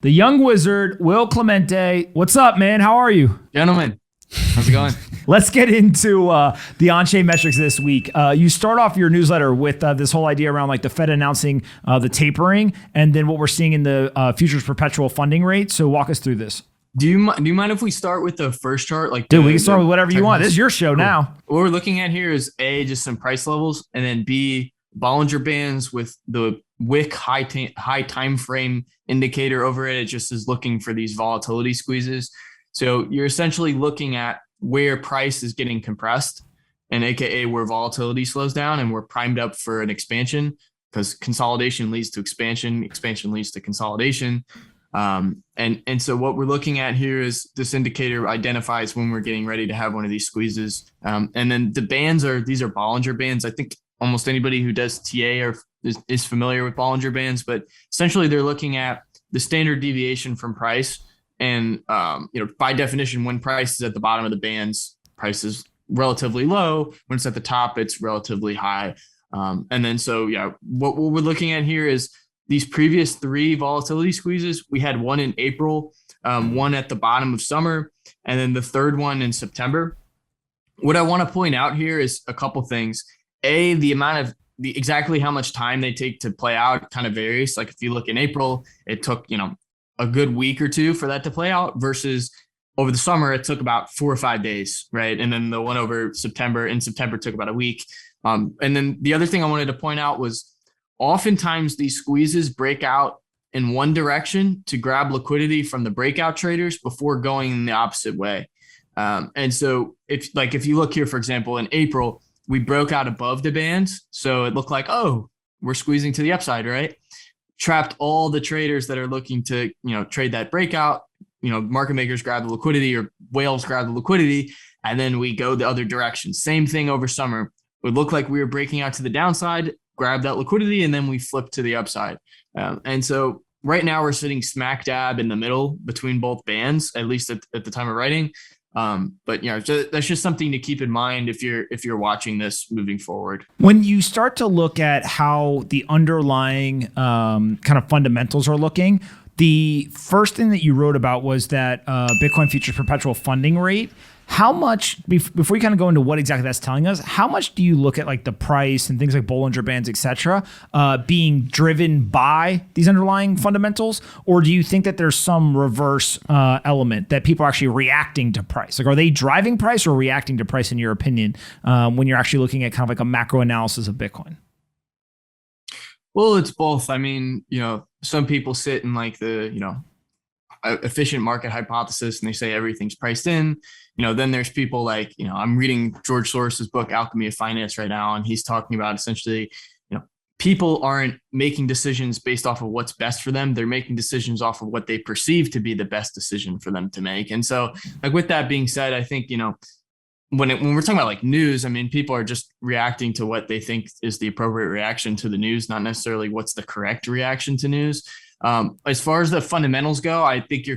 The young wizard, Will Clemente. What's up, man? How are you? Gentlemen, how's it going? Let's get into the on-chain metrics this week. You start off your newsletter with this whole idea around like the Fed announcing the tapering and then what we're seeing in the futures perpetual funding rate. So walk us through this. Do you mind if we start with the first chart? Dude, we can start with whatever you want. This is your show now. What we're looking at here is A, just some price levels, and then B, Bollinger Bands with the wick high time frame indicator over it. It just is looking for these volatility squeezes. So you're essentially looking at where price is getting compressed, and AKA where volatility slows down, and we're primed up for an expansion because consolidation leads to expansion leads to consolidation. And so what we're looking at here is this indicator identifies when we're getting ready to have one of these squeezes. And then the bands these are Bollinger Bands. I think almost anybody who does TA is familiar with Bollinger Bands, but essentially they're looking at the standard deviation from price. And, by definition, when price is at the bottom of the bands, price is relatively low. When it's at the top, it's relatively high. And then, what we're looking at here is these previous three volatility squeezes. We had one in April, one at the bottom of summer, and then the third one in September. What I want to point out here is a couple things. A, the amount of exactly how much time they take to play out kind of varies. Like if you look in April, it took, a good week or two for that to play out versus over the summer, it took about 4 or 5 days, right? And then the one over September took about a week. And then the other thing I wanted to point out was oftentimes these squeezes break out in one direction to grab liquidity from the breakout traders before going in the opposite way. And so if you look here, for example, in April, we broke out above the bands. So it looked like, oh, we're squeezing to the upside, right? Trapped all the traders that are looking to, trade that breakout. Market makers grab the liquidity or whales grab the liquidity, and then we go the other direction. Same thing over summer. It would look like we were breaking out to the downside, grab that liquidity, and then we flip to the upside. And so right now we're sitting smack dab in the middle between both bands, at least at the time of writing. But that's just something to keep in mind if you're watching this moving forward. When you start to look at how the underlying kind of fundamentals are looking, the first thing that you wrote about was that Bitcoin futures perpetual funding rate. How much, before you kind of go into what exactly that's telling us, how much do you look at like the price and things like Bollinger Bands, et cetera, being driven by these underlying fundamentals? Or do you think that there's some reverse element that people are actually reacting to price? Like, are they driving price or reacting to price in your opinion when you're actually looking at kind of like a macro analysis of Bitcoin? Well, it's both. I mean, some people sit in like the, efficient market hypothesis and they say everything's priced in. Then there's people like, I'm reading George Soros's book, Alchemy of Finance right now. And he's talking about essentially, people aren't making decisions based off of what's best for them. They're making decisions off of what they perceive to be the best decision for them to make. And so like with that being said, I think, when we're talking about like news, I mean, people are just reacting to what they think is the appropriate reaction to the news, not necessarily what's the correct reaction to news. As far as the fundamentals go, I think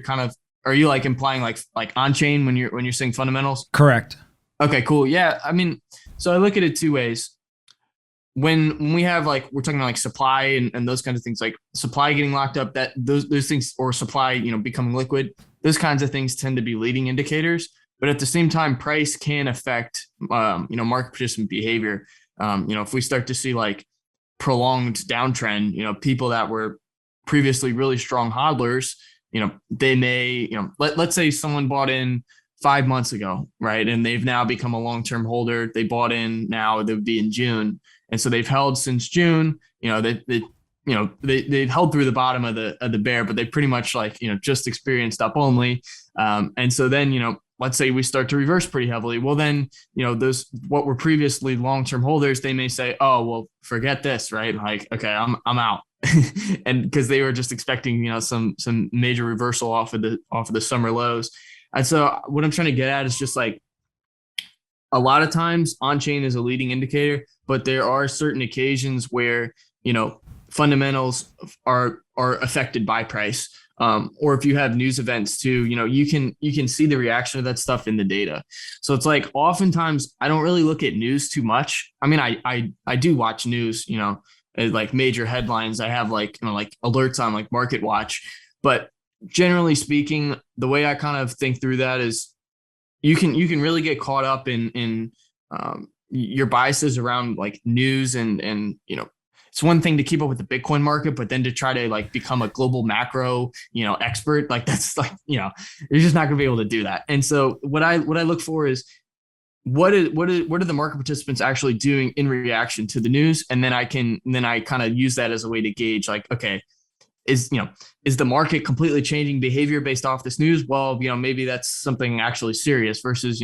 are you like implying like on chain when you're saying fundamentals? Correct. Okay, cool. Yeah. I mean, so I look at it two ways. When we have like, we're talking about like supply and those kinds of things, like supply getting locked up, that those things, or supply, becoming liquid, those kinds of things tend to be leading indicators. But at the same time, price can affect, market participant behavior. If we start to see like prolonged downtrend, people that were previously really strong hodlers, they may, let's say someone bought in 5 months ago, right? And they've now become a long-term holder. They bought in now, they would be in June. And so they've held since June, they've held through the bottom of the bear, but they pretty much like, just experienced up only. And so then, let's say we start to reverse pretty heavily. Well, then, those what were previously long-term holders, they may say, oh, well, forget this, right? Like, okay, I'm out. And because they were just expecting, some major reversal off of the summer lows. And so what I'm trying to get at is just like a lot of times on-chain is a leading indicator, but there are certain occasions where, fundamentals are affected by price. Or if you have news events too, you can see the reaction of that stuff in the data. So it's like oftentimes I don't really look at news too much. I mean, I do watch news, like major headlines. I have like alerts on like Market Watch, but generally speaking, the way I kind of think through that is you can really get caught up in your biases around like news and it's one thing to keep up with the Bitcoin market, but then to try to like become a global macro expert, like that's like you're just not gonna be able to do that. And so what I look for is what are the market participants actually doing in reaction to the news, and then I kind of use that as a way to gauge like, okay, is the market completely changing behavior based off this news? Well, maybe that's something actually serious versus,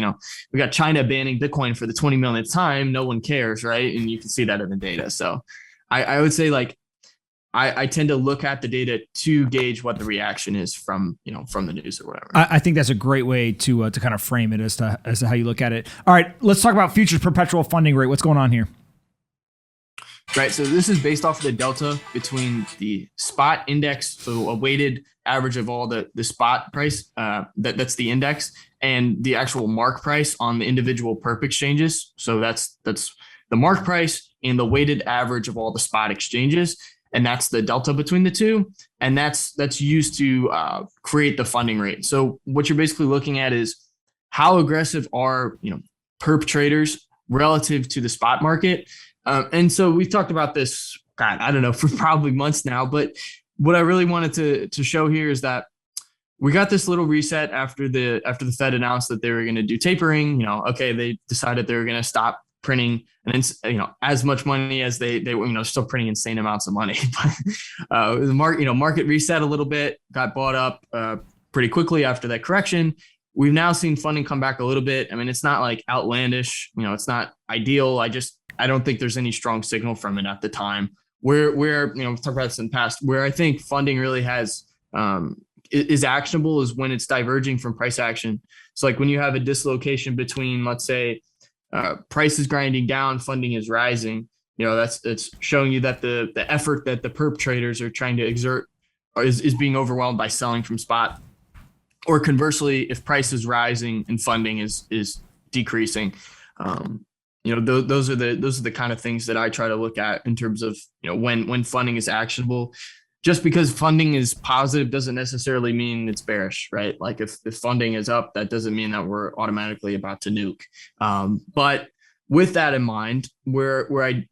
we got China banning Bitcoin for the 20 millionth time. No one cares, right? And you can see that in the data. So I would say like I tend to look at the data to gauge what the reaction is from the news or whatever. I think that's a great way to kind of frame it as to how you look at it. All right, let's talk about futures perpetual funding rate. What's going on here? Right. So this is based off of the delta between the spot index, so a weighted average of all the spot price, that's the index, and the actual mark price on the individual perp exchanges. So that's the mark price and the weighted average of all the spot exchanges. And that's the delta between the two. And that's used to create the funding rate. So what you're basically looking at is how aggressive are, perp traders relative to the spot market. And so we've talked about this, God, I don't know, for probably months now. But what I really wanted to show here is that we got this little reset after the Fed announced that they were going to do tapering. Okay, they decided they were going to stop printing and as much money as they were still printing insane amounts of money. But the market reset a little bit, got bought up pretty quickly after that correction. We've now seen funding come back a little bit. I mean, it's not like outlandish, it's not ideal. I don't think there's any strong signal from it at the time. Where we've talked about this in the past, where I think funding really has is actionable is when it's diverging from price action. So like when you have a dislocation between, let's say, price is grinding down, funding is rising. It's showing you that the effort that the perp traders are trying to exert is being overwhelmed by selling from spot. Or conversely, if price is rising and funding is decreasing, those are the kind of things that I try to look at in terms of when funding is actionable. Just because funding is positive doesn't necessarily mean it's bearish, right? Like if funding is up, that doesn't mean that we're automatically about to nuke. But with that in mind, where I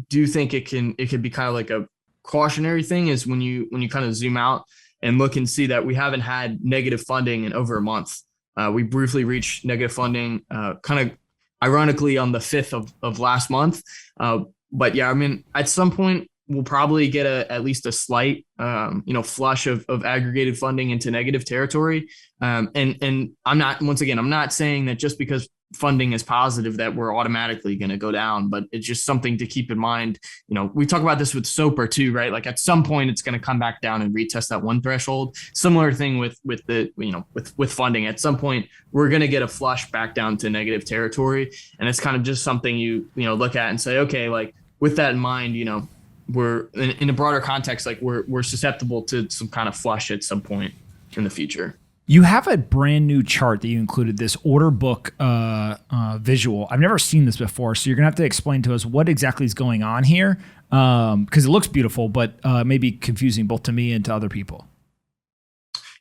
do think it could be kind of like a cautionary thing is when you kind of zoom out and look and see that we haven't had negative funding in over a month. We briefly reached negative funding, kind of ironically on the 5th of last month. But yeah, I mean, at some point we'll probably get at least a slight, flush of aggregated funding into negative territory. And I'm not saying that just because funding is positive that we're automatically going to go down, but it's just something to keep in mind. We talk about this with Sopra too, right? Like at some point it's going to come back down and retest that one threshold. Similar thing with funding. At some point we're going to get a flush back down to negative territory. And it's kind of just something you look at and say, okay, like with that in mind, we're in a broader context, like we're susceptible to some kind of flush at some point in the future. You have a brand new chart that you included, this order book visual. I've never seen this before, so you're gonna have to explain to us what exactly is going on here, because it looks beautiful, but maybe confusing both to me and to other people.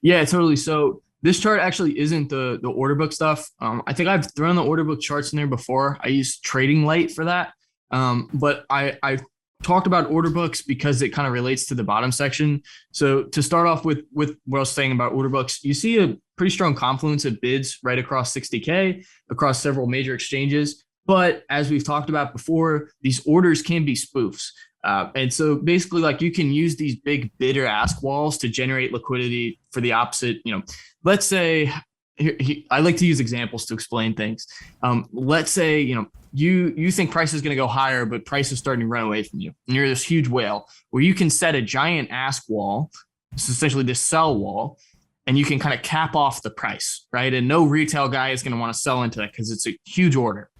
Yeah, totally. So this chart actually isn't the order book stuff. I think I've thrown the order book charts in there before. I use Trading Light for that, but I talked about order books because it kind of relates to the bottom section. So to start off with what I was saying about order books, you see a pretty strong confluence of bids right across 60K across several major exchanges. But as we've talked about before, these orders can be spoofs. And so basically like you can use these big bid or ask walls to generate liquidity for the opposite. Let's say, I like to use examples to explain things. Let's say, you think price is going to go higher, but price is starting to run away from you. And you're this huge whale where you can set a giant ask wall. It's essentially this sell wall, and you can kind of cap off the price, right? And no retail guy is going to want to sell into that because it's a huge order.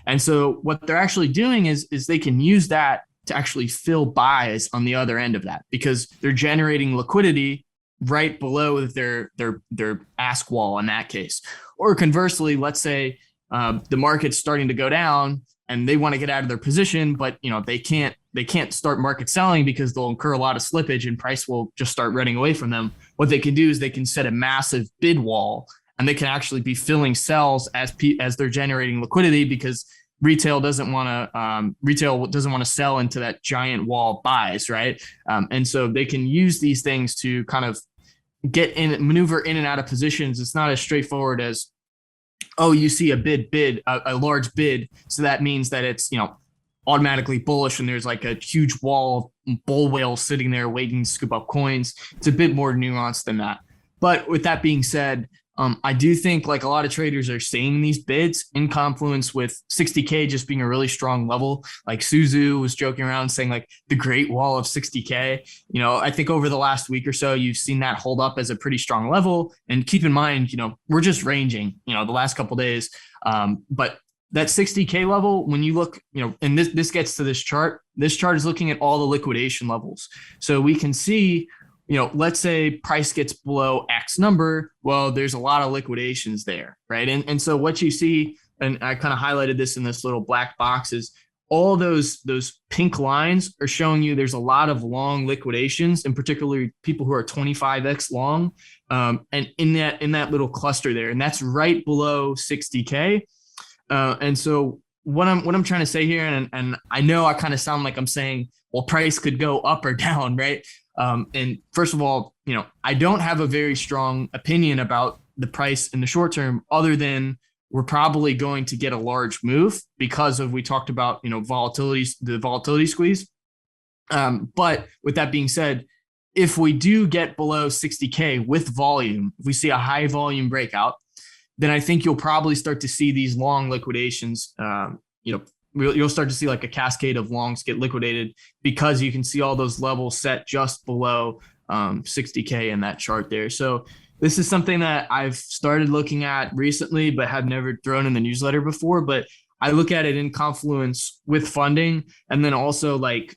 And so what they're actually doing is they can use that to actually fill buys on the other end of that because they're generating liquidity right below their ask wall in that case. Or conversely, let's say the market's starting to go down and they want to get out of their position, but they can't start market selling because they'll incur a lot of slippage and price will just start running away from them. what they can do is they can set a massive bid wall, and they can actually be filling sells as they're generating liquidity, because retail doesn't want to sell into that giant wall of buys, right? And so they can use these things to kind of maneuver in and out of positions. It's not as straightforward as, oh, you see a large bid, so that means that it's, automatically bullish, and there's like a huge wall of bull whales sitting there waiting to scoop up coins. It's a bit more nuanced than that. But with that being said, I do think like a lot of traders are seeing these bids in confluence with 60K just being a really strong level. Like Suzu was joking around saying like the great wall of 60K. I think over the last week or so, you've seen that hold up as a pretty strong level. And keep in mind, we're just ranging, the last couple of days. But that 60K level, when you look, and this gets to this chart is looking at all the liquidation levels. So we can see, let's say price gets below X number. Well, there's a lot of liquidations there, right? And so what you see, and I kind of highlighted this in this little black box, is all those pink lines are showing you there's a lot of long liquidations, and particularly people who are 25x long, and in that little cluster there, and that's right below 60K. And so what I'm trying to say here, and I know I kind of sound like I'm saying, well, price could go up or down, right? And first of all, I don't have a very strong opinion about the price in the short term, other than we're probably going to get a large move because of, we talked about, the volatility squeeze. But with that being said, if we do get below 60K with volume, if we see a high volume breakout, then I think you'll probably start to see these long liquidations. You'll start to see like a cascade of longs get liquidated, because you can see all those levels set just below 60K in that chart there. So this is something that I've started looking at recently, but have never thrown in the newsletter before. But I look at it in confluence with funding. And then also like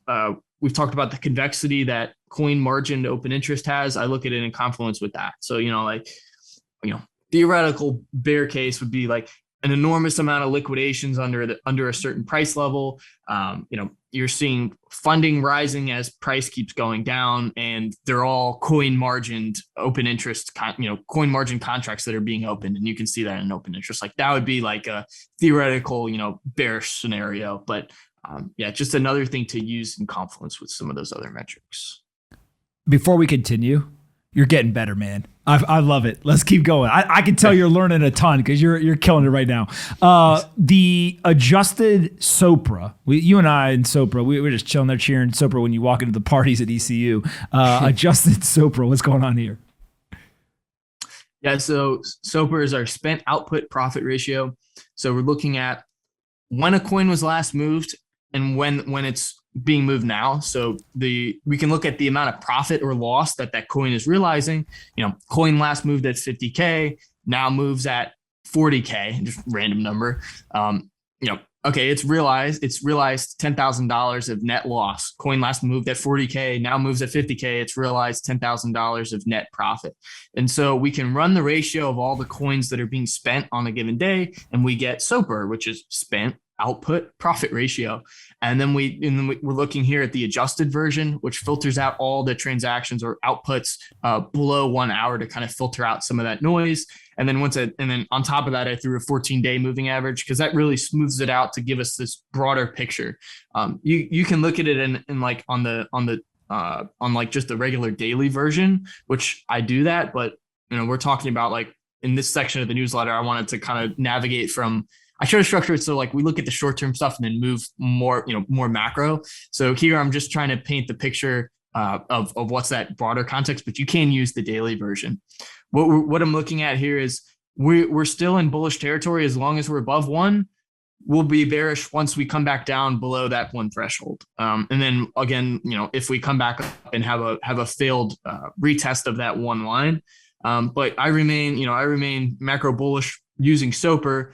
we've talked about the convexity that coin margin to open interest has. I look at it in confluence with that. So, theoretical bear case would be like an enormous amount of liquidations under a certain price level. You're seeing funding rising as price keeps going down, and they're all coin margined open interest, coin margin contracts that are being opened. And you can see that in open interest. Like that would be like a theoretical, bearish scenario. But just another thing to use in confluence with some of those other metrics. Before we continue, you're getting better, man. I love it. Let's keep going. I can tell you're learning a ton, because you're killing it right now. The adjusted Sopra, you and I and Sopra, we're just chilling there cheering Sopra when you walk into the parties at ECU. Adjusted Sopra, what's going on here? Yeah, so Sopra is our spent output profit ratio. So we're looking at when a coin was last moved and when it's being moved now. So we can look at the amount of profit or loss that coin is realizing. Coin last moved at 50K, now moves at 40K, just random number. Okay, it's realized $10,000 of net loss. Coin last moved at 40K, now moves at 50K. It's realized $10,000 of net profit. And so we can run the ratio of all the coins that are being spent on a given day, and we get Sopra, which is spent output profit ratio. And then we're looking here at the adjusted version, which filters out all the transactions or outputs below 1 hour to kind of filter out some of that noise. And then on top of that, I threw a 14-day moving average, because that really smooths it out to give us this broader picture. You can look at it in like on like just the regular daily version, which I do that. But we're talking about like in this section of the newsletter, I wanted to kind of navigate from. I try to structure it so like we look at the short-term stuff and then move more macro. So here I'm just trying to paint the picture of what's that broader context, but you can use the daily version. What I'm looking at here is we're still in bullish territory as long as we're above 1. We'll be bearish once we come back down below that 1 threshold. And then again, if we come back up and have a failed retest of that 1 line. But I remain macro bullish using Sopra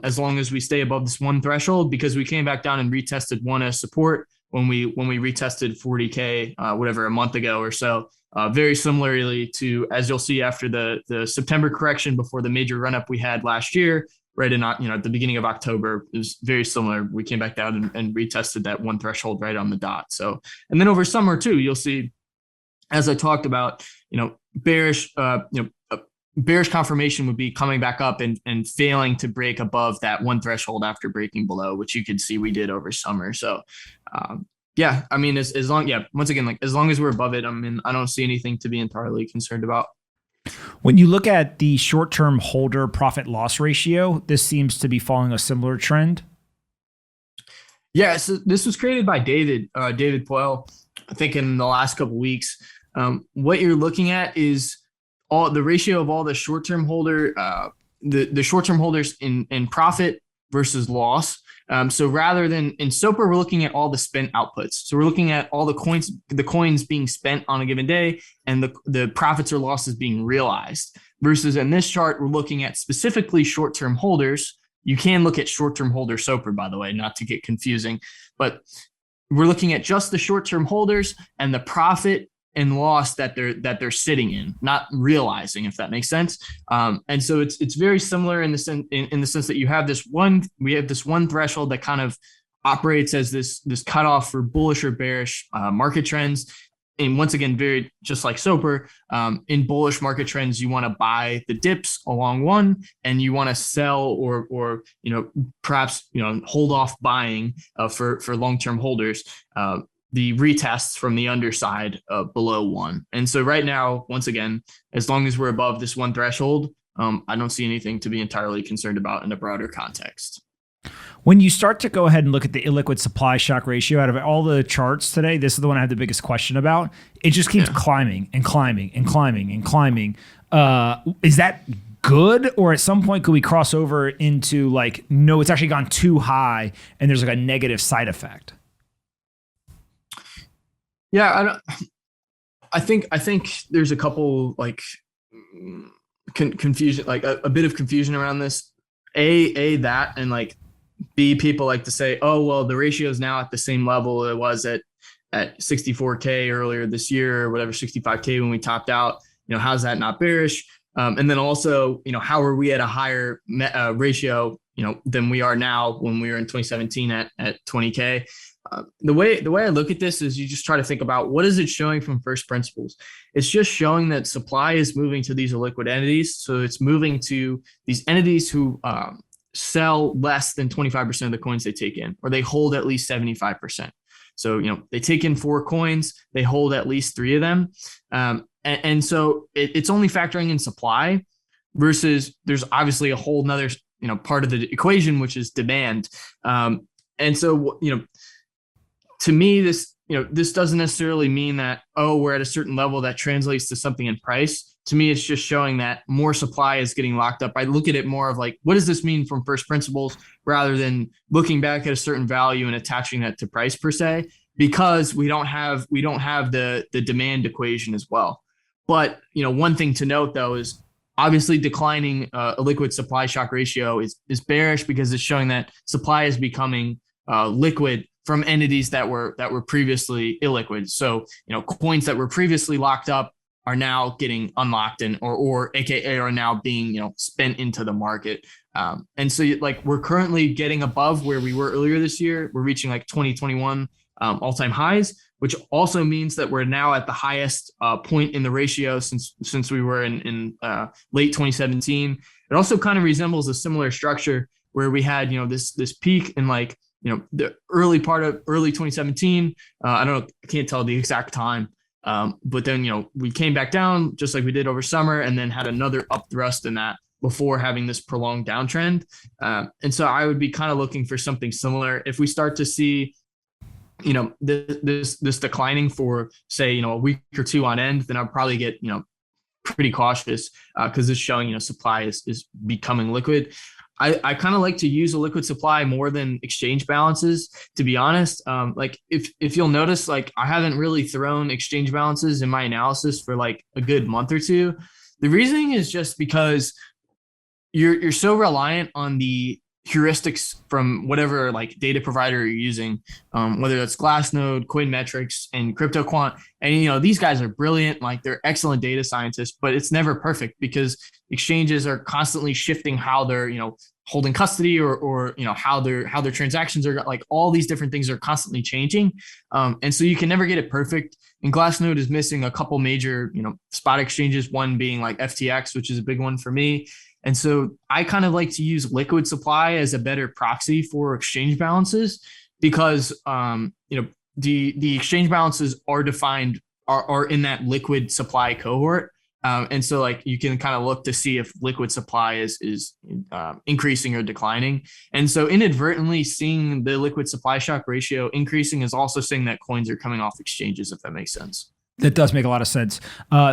as long as we stay above this 1 threshold, because we came back down and retested 1 as support when we retested 40K a month ago or so. Very similarly to, as you'll see after the September correction before the major run up we had last year, right in at the beginning of October, it was very similar. We came back down and retested that 1 threshold right on the dot. So, and then over summer too, you'll see, as I talked about, bearish, bearish confirmation would be coming back up and failing to break above that one threshold after breaking below, which you could see we did over summer. So, yeah, I mean, as long, yeah, once again, like as long as we're above it, I mean, I don't see anything to be entirely concerned about. When you look at the short-term holder profit loss ratio, this seems to be following a similar trend. Yeah, so this was created by David Poyle, I think in the last couple of weeks. What you're looking at is all the ratio of all the short-term holder, the short-term holders in profit versus loss. So rather than in Sopra, we're looking at all the spent outputs. So we're looking at all the coins being spent on a given day and the profits or losses being realized. Versus in this chart, we're looking at specifically short-term holders. You can look at short-term holder Sopra, by the way, not to get confusing, but we're looking at just the short-term holders and the profit and loss that they're sitting in, not realizing, if that makes sense. And so it's very similar in the sense that we have this one threshold that kind of operates as this cutoff for bullish or bearish market trends. And once again, very just like Sopra, in bullish market trends, you want to buy the dips along one, and you want to sell or perhaps hold off buying for long-term holders. The retests from the underside below one. And so right now, once again, as long as we're above this one threshold, I don't see anything to be entirely concerned about in a broader context. When you start to go ahead and look at the illiquid supply shock ratio, out of all the charts today, this is the one I have the biggest question about. It just keeps climbing and climbing and climbing and climbing. Is that good? Or at some point, could we cross over into like, no, it's actually gone too high and there's like a negative side effect? Yeah, I think there's a couple like confusion, like a bit of confusion around this. That, and like B, people like to say, oh well, the ratio is now at the same level it was at 64K earlier this year or whatever, 65K when we topped out. How's that not bearish? And then also, how are we at a higher ratio, than we are now when we were in 2017 at 20K? The way I look at this is you just try to think about what is it showing from first principles. It's just showing that supply is moving to these illiquid entities. So it's moving to these entities who sell less than 25% of the coins they take in, or they hold at least 75%. So, they take in 4 coins, they hold at least 3 of them. And so it's only factoring in supply versus there's obviously a whole nother, part of the equation, which is demand. And so, to me, this doesn't necessarily mean that, oh, we're at a certain level that translates to something in price. To me, it's just showing that more supply is getting locked up. I look at it more of like, what does this mean from first principles rather than looking back at a certain value and attaching that to price per se, because we don't have the demand equation as well. But, one thing to note though is obviously declining a liquid supply shock ratio is bearish because it's showing that supply is becoming liquid from entities that were previously illiquid. So, coins that were previously locked up are now getting unlocked or AKA are now being, spent into the market. And so like we're currently getting above where we were earlier this year. We're reaching like 2021 all-time highs, which also means that we're now at the highest point in the ratio since we were in late 2017. It also kind of resembles a similar structure where we had, this peak in like, the early part of early 2017. I can't tell the exact time. But then, we came back down just like we did over summer and then had another up thrust in that before having this prolonged downtrend. And so I would be kind of looking for something similar. If we start to see, this declining for say, a week or two on end, then I'll probably get, pretty cautious because it's showing, supply is becoming liquid. I kind of like to use a liquid supply more than exchange balances, to be honest. Like if you'll notice, like I haven't really thrown exchange balances in my analysis for like a good month or two. The reasoning is just because you're so reliant on the heuristics from whatever like data provider you're using, whether that's Glassnode, Coinmetrics, and CryptoQuant. And these guys are brilliant, like they're excellent data scientists, but it's never perfect because exchanges are constantly shifting how they're holding custody or how their transactions are, like all these different things are constantly changing, and so you can never get it perfect. And Glassnode is missing a couple major spot exchanges, one being like FTX, which is a big one for me. And so I kind of like to use liquid supply as a better proxy for exchange balances because the exchange balances are defined are in that liquid supply cohort. And so like you can kind of look to see if liquid supply is increasing or declining. And so inadvertently seeing the liquid supply shock ratio increasing is also saying that coins are coming off exchanges, if that makes sense. That does make a lot of sense.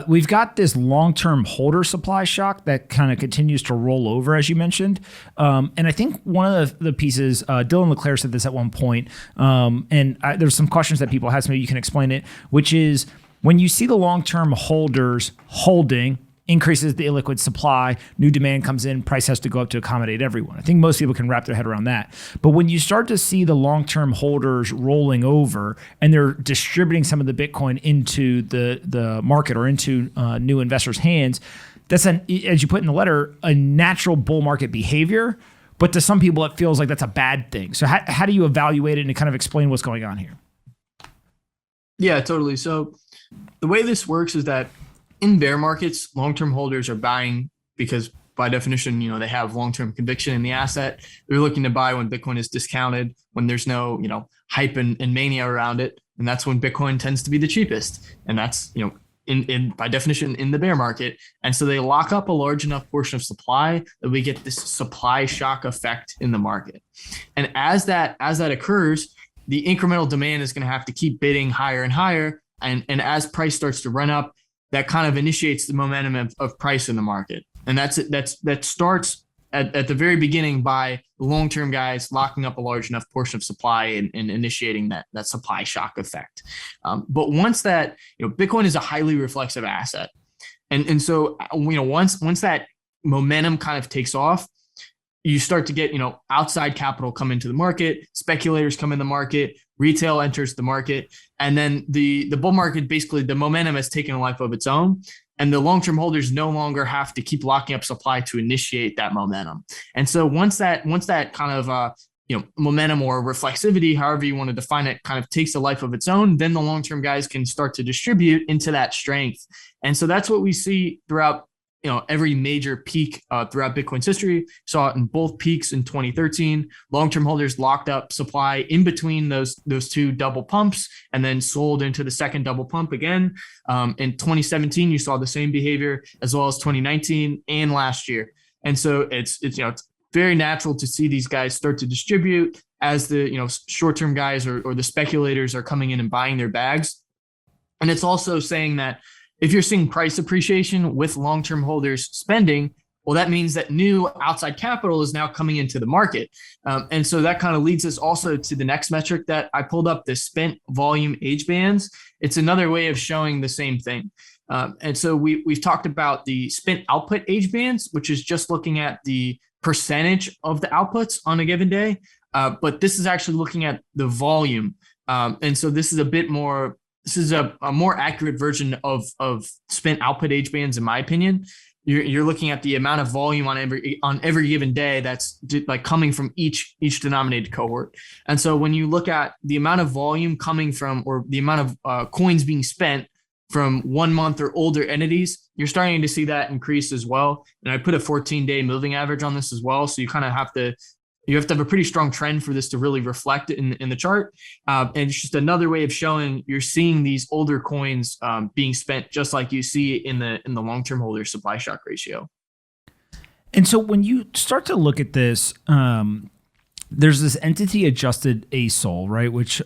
We've got this long-term holder supply shock that kind of continues to roll over, as you mentioned. And I think one of the pieces, Dylan LeClaire said this at one point, and there's some questions that people have, so maybe you can explain it, which is when you see the long-term holders holding, increases the illiquid supply, new demand comes in, price has to go up to accommodate everyone. I think most people can wrap their head around that. But when you start to see the long-term holders rolling over and they're distributing some of the Bitcoin into the market or into new investors' hands, that's, as you put in the letter, a natural bull market behavior. But to some people, it feels like that's a bad thing. So how do you evaluate it and kind of explain what's going on here? Yeah, totally. So the way this works is that in bear markets, long-term holders are buying because by definition, they have long-term conviction in the asset. They're looking to buy when Bitcoin is discounted, when there's no, hype and mania around it. And that's when Bitcoin tends to be the cheapest. And that's, in by definition in the bear market. And so they lock up a large enough portion of supply that we get this supply shock effect in the market. And as that occurs, the incremental demand is going to have to keep bidding higher and higher. And as price starts to run up, that kind of initiates the momentum of price in the market. And that starts at the very beginning by the long-term guys locking up a large enough portion of supply and initiating that supply shock effect. But once that, Bitcoin is a highly reflexive asset. And so, once that momentum kind of takes off, you start to get, outside capital come into the market, speculators come in the market, retail enters the market, and then the bull market, basically the momentum has taken a life of its own, and the long-term holders no longer have to keep locking up supply to initiate that momentum. And so once that kind of momentum or reflexivity, however you want to define it, kind of takes a life of its own, then the long-term guys can start to distribute into that strength. And so that's what we see throughout every major peak throughout Bitcoin's history. Saw it in both peaks in 2013. Long-term holders locked up supply in between those two double pumps and then sold into the second double pump again. In 2017, you saw the same behavior, as well as 2019 and last year. And so it's very natural to see these guys start to distribute as the short-term guys or the speculators are coming in and buying their bags. And it's also saying that if you're seeing price appreciation with long-term holders spending, well, that means that new outside capital is now coming into the market. And so that kind of leads us also to the next metric that I pulled up, the spent volume age bands. It's another way of showing the same thing. And so we've talked about the spent output age bands, which is just looking at the percentage of the outputs on a given day. But this is actually looking at the volume. And so this is a more accurate version of spent output age bands, in my opinion. You're looking at the amount of volume on every given day that's like coming from each denominated cohort. And so when you look at the amount of volume coming from, or the amount of coins being spent from 1 month or older entities, you're starting to see that increase as well. And I put a 14-day moving average on this as well. So you kind of have to have a pretty strong trend for this to really reflect in the chart. And it's just another way of showing you're seeing these older coins being spent just like you see in the long-term holder supply shock ratio. And so when you start to look at this, there's this entity adjusted ASOL, right, which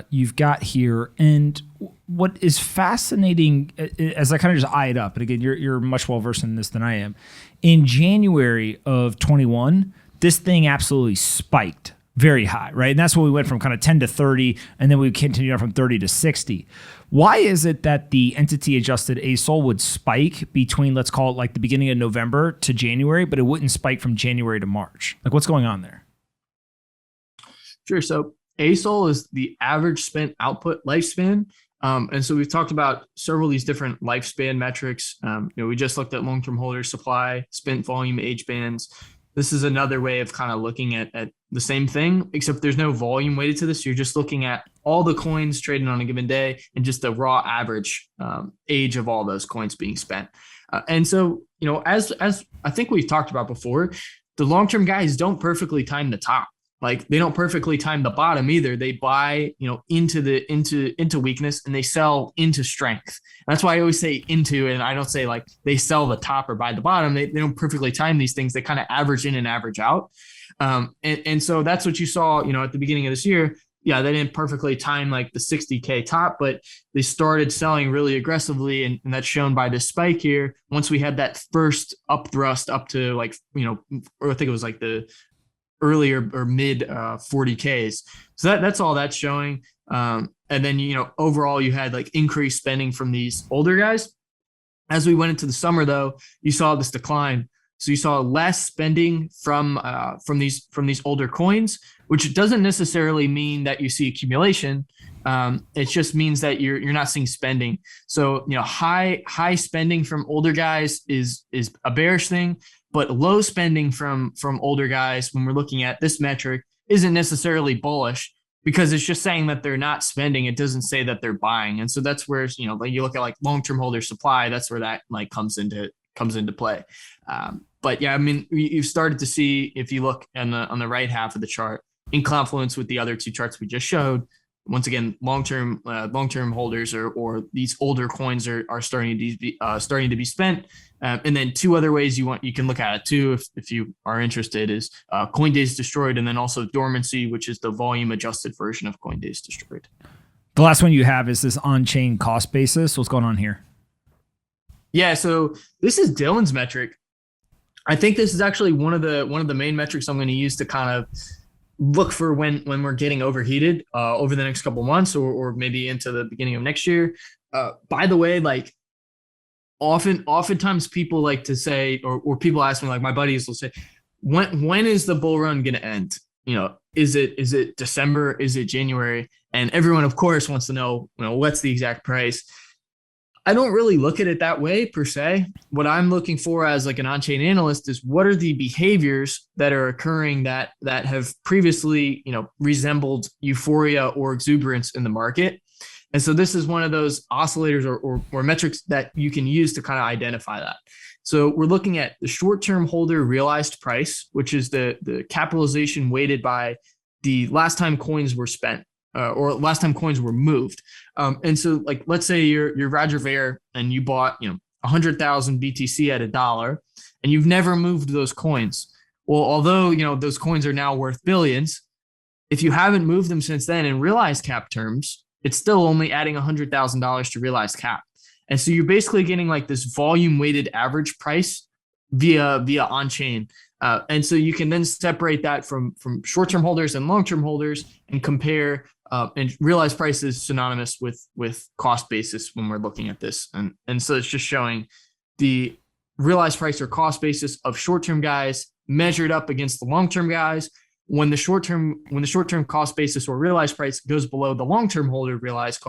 you've got here. And what is fascinating, as I kind of just eye it up, and again, you're much well versed in this than I am, in January of 21, this thing absolutely spiked very high, right? And that's when we went from kind of 10 to 30, and then we continued on from 30 to 60. Why is it that the entity adjusted ASOL would spike between, let's call it like the beginning of November to January, but it wouldn't spike from January to March? Like, what's going on there? Sure. So ASOL is the average spent output lifespan. And so we've talked about several of these different lifespan metrics. We just looked at long-term holder supply, spent volume, age bands. This is another way of kind of looking at the same thing, except there's no volume weighted to this. You're just looking at all the coins traded on a given day and just the raw average age of all those coins being spent. And so, as I think we've talked about before, the long-term guys don't perfectly time the top. Like they don't perfectly time the bottom either. They buy, into weakness and they sell into strength. And that's why I always say into, and I don't say like they sell the top or buy the bottom. They don't perfectly time these things. They kind of average in and average out. And so that's what you saw, at the beginning of this year. Yeah, they didn't perfectly time like the 60K top, but they started selling really aggressively. And that's shown by this spike here. Once we had that first up thrust up to like, or I think it was like the earlier or mid 40Ks. So that's all that's showing. And then, overall you had like increased spending from these older guys. As we went into the summer though, you saw this decline. So you saw less spending from these older coins, which doesn't necessarily mean that you see accumulation. It just means that you're not seeing spending. So, high spending from older guys is a bearish thing. But low spending from older guys, when we're looking at this metric, isn't necessarily bullish because it's just saying that they're not spending. It doesn't say that they're buying. And so that's where, like you look at like long-term holder supply, that's where that like comes into play. But yeah, I mean, you've started to see, if you look on the right half of the chart, in confluence with the other two charts we just showed, once again, long-term holders or these older coins are starting to be spent. And then two other ways you can look at it too, if you are interested, is coin days destroyed, and then also dormancy, which is the volume adjusted version of coin days destroyed. The last one you have is this on-chain cost basis. What's going on here? Yeah, so this is Dylan's metric. I think this is actually one of the main metrics I'm going to use to kind of look for when we're getting overheated over the next couple of months or maybe into the beginning of next year. By the way, like oftentimes people like to say, or people ask me, like my buddies will say, when is the bull run going to end? Is it December? Is it January? And everyone, of course, wants to know, what's the exact price. I don't really look at it that way per se. What I'm looking for as like an on-chain analyst is what are the behaviors that are occurring that have previously, resembled euphoria or exuberance in the market. And so this is one of those oscillators or metrics that you can use to kind of identify that. So we're looking at the short-term holder realized price, which is the capitalization weighted by the last time coins were spent. Or last time coins were moved. And so like, let's say you're Roger Ver and you bought, 100,000 BTC at $1 and you've never moved those coins. Well, although, those coins are now worth billions, if you haven't moved them since then in realized cap terms, it's still only adding $100,000 to realized cap. And so you're basically getting like this volume weighted average price via on-chain. And so you can then separate that from short-term holders and long-term holders and compare and realized price is synonymous with cost basis when we're looking at this. And so it's just showing the realized price or cost basis of short-term guys measured up against the long-term guys. When the short-term cost basis or realized price goes below the long-term holder realized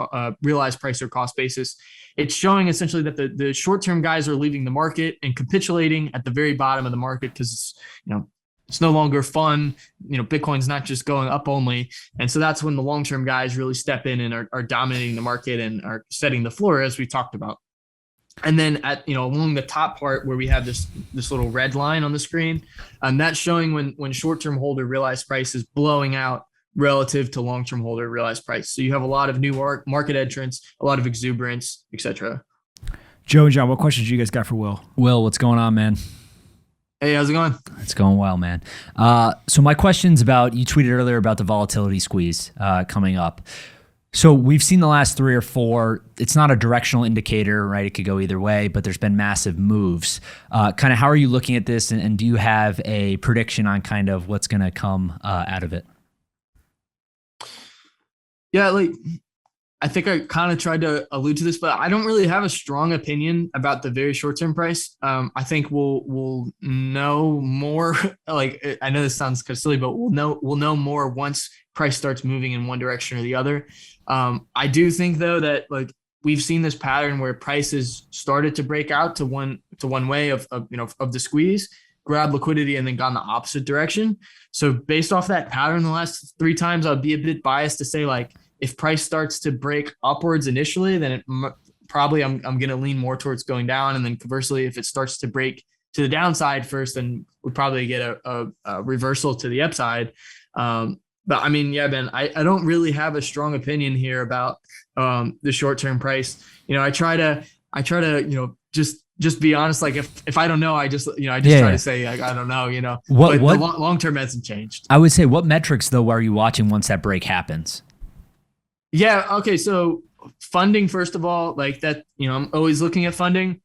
price or cost basis, it's showing essentially that the short-term guys are leaving the market and capitulating at the very bottom of the market because it's no longer fun. Bitcoin's not just going up only. And so that's when the long-term guys really step in and are dominating the market and are setting the floor, as we talked about. And then at, along the top part where we have this little red line on the screen, that's showing when short-term holder realized price is blowing out relative to long-term holder realized price. So you have a lot of new market entrants, a lot of exuberance, etc. Joe and John, what questions do you guys got for Will? Will, what's going on, man? Hey, how's it going? It's going well, man. So my question's about, you tweeted earlier about the volatility squeeze coming up. So we've seen the last 3 or 4. It's not a directional indicator, right? It could go either way, but there's been massive moves. Kind of how are you looking at this, and do you have a prediction on kind of what's going to come out of it? Yeah, like I think I kind of tried to allude to this, but I don't really have a strong opinion about the very short term price. I think we'll know more. Like, I know this sounds kind of silly, but we'll know more once price starts moving in one direction or the other. I do think though that like we've seen this pattern where prices started to break out to one way of the squeeze, grab liquidity, and then gone the opposite direction. So based off that pattern, the last three times, I'd be a bit biased to say like, if price starts to break upwards initially, then probably I'm going to lean more towards going down. And then conversely, if it starts to break to the downside first, then we'd probably get a reversal to the upside. But I mean, yeah, Ben, I don't really have a strong opinion here about the short-term price. I try to, just be honest. Like if I don't know, I just try to say like, I don't know, but the long-term hasn't changed. I would say, what metrics though are you watching once that break happens? Yeah. Okay. So funding, first of all, like that, I'm always looking at funding,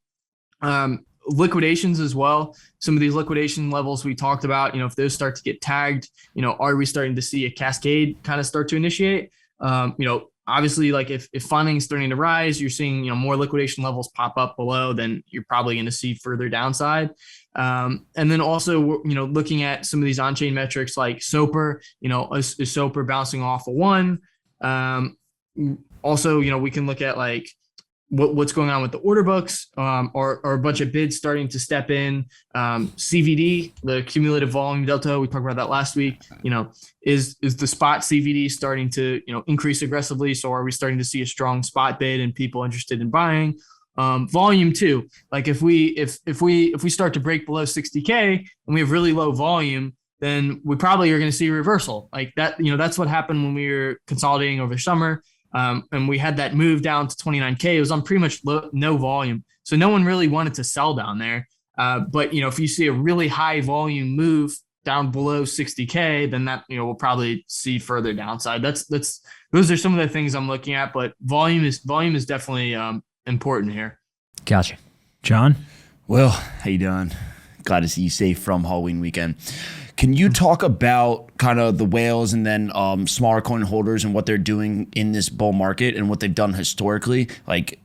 liquidations as well. Some of these liquidation levels we talked about, if those start to get tagged, are we starting to see a cascade kind of start to initiate? Obviously like if funding is starting to rise, you're seeing, more liquidation levels pop up below, then you're probably going to see further downside. And then also, looking at some of these on-chain metrics like Sopra, is Sopra bouncing off a one? Also, we can look at like what's going on with the order books, or a bunch of bids starting to step in. CVD, the cumulative volume delta, we talked about that last week. Is the spot CVD starting to increase aggressively? So are we starting to see a strong spot bid and people interested in buying? Volume too. Like if we start to break below 60K and we have really low volume, then we probably are going to see a reversal like that. That's what happened when we were consolidating over summer. And we had that move down to 29K. It was on pretty much no volume. So no one really wanted to sell down there. But, if you see a really high volume move down below 60K, then that, we'll probably see further downside. Those are some of the things I'm looking at, but volume is definitely important here. Gotcha. John? Well, how you doing? Glad to see you safe from Halloween weekend. Can you talk about kind of the whales and then smaller coin holders and what they're doing in this bull market and what they've done historically? Like,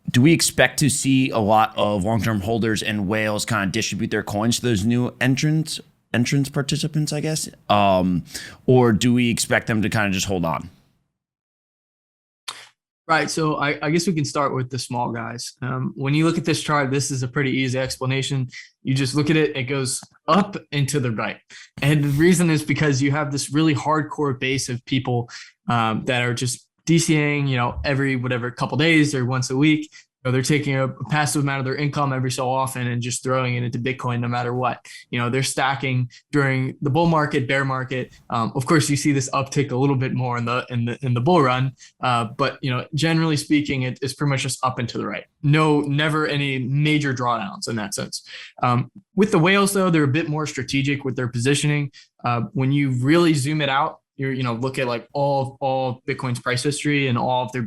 do we expect to see a lot of long-term holders and whales kind of distribute their coins to those new entrance participants, I guess? Or do we expect them to kind of just hold on? Right. So I guess we can start with the small guys. When you look at this chart, this is a pretty easy explanation. You just look at it, it goes up and to the right. And the reason is because you have this really hardcore base of people that are just DCAing, every couple days or once a week. They're taking a passive amount of their income every so often and just throwing it into Bitcoin no matter what. They're stacking during the bull market, bear market. Of course, you see this uptick a little bit more in the bull run, but generally speaking, it's pretty much just up and to the right. Never any major drawdowns in that sense. With the whales, though, they're a bit more strategic with their positioning. When you really zoom it out, look at like all Bitcoin's price history and all of their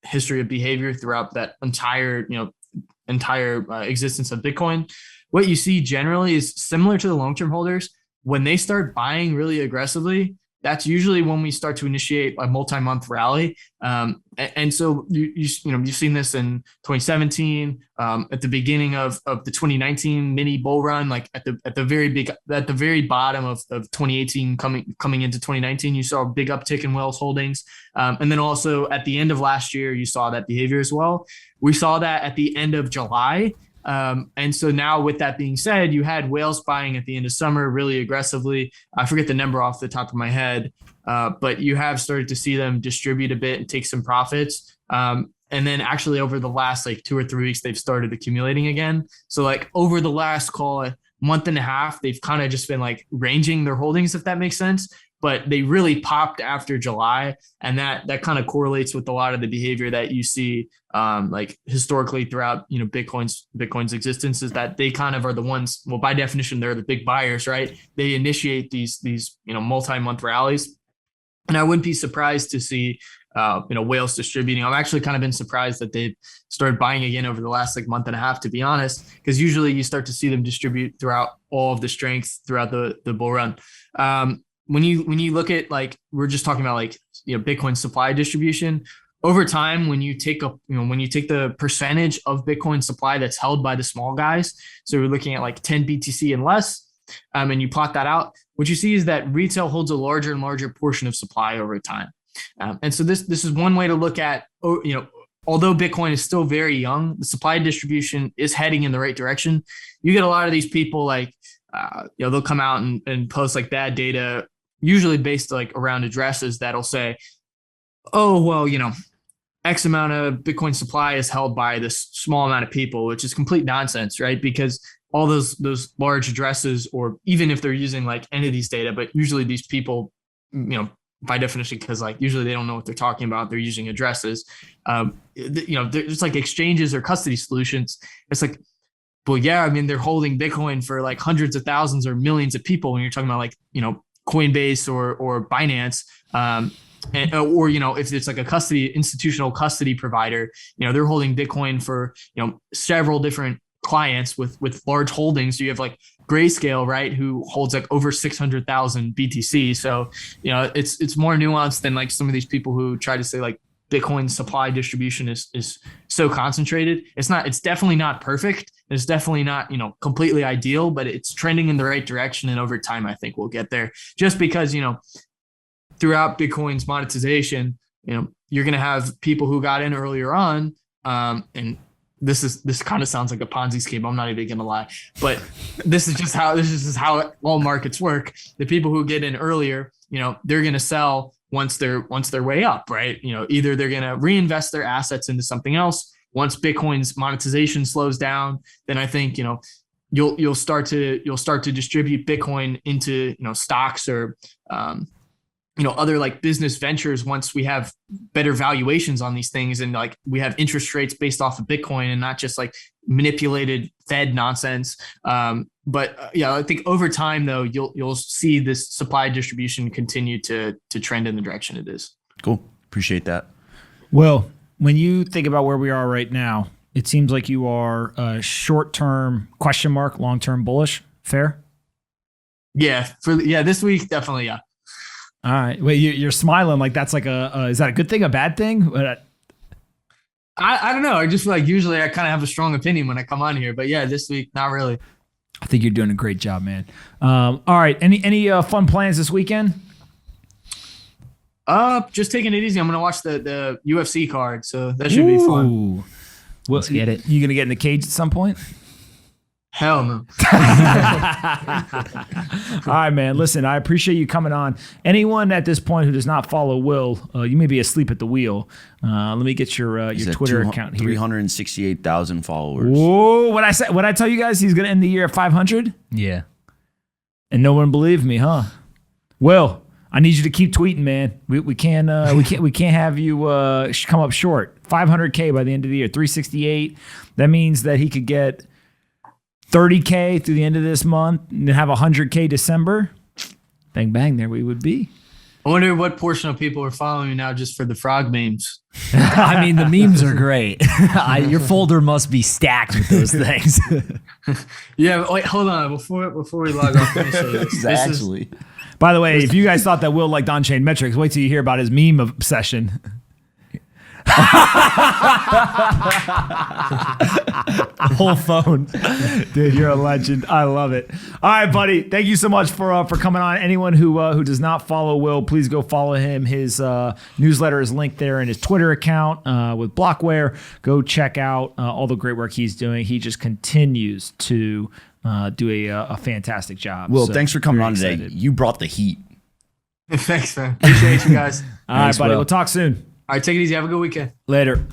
history of behavior throughout that entire existence of Bitcoin. What you see generally is similar to the long-term holders. When they start buying really aggressively, that's usually when we start to initiate a multi-month rally. And so you've seen this in 2017, at the beginning of the 2019 mini bull run, like at the very bottom of 2018 coming into 2019, you saw a big uptick in whales holdings. And then also at the end of last year, you saw that behavior as well. We saw that at the end of July. And so now with that being said, you had whales buying at the end of summer really aggressively. I forget the number off the top of my head, but you have started to see them distribute a bit and take some profits. And then actually over the last 2 or 3 weeks, they've started accumulating again. So like over the last, call it month and a half, they've kind of just been like ranging their holdings, if that makes sense. But they really popped after July, and that kind of correlates with a lot of the behavior that you see like historically throughout Bitcoin's existence, is that they kind of are the ones. Well, by definition, they're the big buyers, right? They initiate these multi-month rallies, and I wouldn't be surprised to see whales distributing. I've actually kind of been surprised that they've started buying again over the last month and a half, to be honest, because usually you start to see them distribute throughout all of the strength throughout the bull run. When you look at we're just talking about Bitcoin supply distribution, over time, when you take the percentage of Bitcoin supply that's held by the small guys, so we're looking at like 10 BTC and less, and you plot that out, what you see is that retail holds a larger and larger portion of supply over time. And so this is one way to look at, although Bitcoin is still very young, the supply distribution is heading in the right direction. You get a lot of these people like, they'll come out and post like bad data, usually based like around addresses that'll say, oh, well, X amount of Bitcoin supply is held by this small amount of people, which is complete nonsense, right? Because all those large addresses, or even if they're using like entities data, but usually these people, by definition, because like usually they don't know what they're talking about, they're using addresses. There's like exchanges or custody solutions. It's like, well, yeah, I mean, they're holding Bitcoin for like hundreds of thousands or millions of people when you're talking about like, Coinbase or Binance. Or if it's like a institutional custody provider, they're holding Bitcoin for several different clients with large holdings. So you have like Grayscale, right, who holds like over 600,000 BTC. So it's more nuanced than like some of these people who try to say like Bitcoin supply distribution is so concentrated. It's not. It's definitely not perfect. It's definitely not completely ideal, but it's trending in the right direction. And over time, I think we'll get there. Just because throughout Bitcoin's monetization, you're going to have people who got in earlier on, and this kind of sounds like a Ponzi scheme. I'm not even going to lie, but this is how all markets work. The people who get in earlier, they're going to sell once they're way up, right? Either they're going to reinvest their assets into something else. Once Bitcoin's monetization slows down, then I think you'll start to distribute Bitcoin into stocks or other like business ventures once we have better valuations on these things, and like we have interest rates based off of Bitcoin and not just like manipulated Fed nonsense. I think over time though, you'll see this supply distribution continue to trend in the direction it is. Cool. Appreciate that. Well, when you think about where we are right now, it seems like you are a short-term question mark, long-term bullish. Fair? Yeah. This week, definitely. Yeah. All right. Wait, you're smiling like that's like is that a good thing, a bad thing? I don't know. I just feel like usually I kind of have a strong opinion when I come on here, but yeah, this week, not really. I think you're doing a great job, man. All right. Any fun plans this weekend? Just taking it easy. I'm going to watch the UFC card, so that should be fun. Well, Let's get it. You going to get in the cage at some point? Hell no. All right, man. Listen, I appreciate you coming on. Anyone at this point who does not follow Will, you may be asleep at the wheel. Let me get your Twitter account here. 368,000 followers. Whoa! What I tell you guys, he's gonna end the year at 500. Yeah. And no one believed me, huh? Will, I need you to keep tweeting, man. We can't have you come up short. 500K by the end of the year. 368. That means that he could get 30K through the end of this month and have 100K December. Bang, bang, there we would be. I wonder what portion of people are following you now just for the frog memes. I mean, the memes are great. Your folder must be stacked with those things. Yeah, wait, hold on. Before we log off, let me show you this. Exactly. By the way, if you guys thought that Will liked on-chain metrics, wait till you hear about his meme obsession. Whole phone. Dude, you're a legend. I love it. All right, buddy. Thank you so much for coming on. Anyone who does not follow Will, please go follow him. His newsletter is linked there in his Twitter account with Blockware. Go check out all the great work he's doing. He just continues to do a fantastic job. Will, So, thanks for coming very on today. excited. You brought the heat. Thanks, man. Appreciate you guys. All right, Thanks, buddy. Will. We'll talk soon. All right, take it easy. Have a good weekend. Later.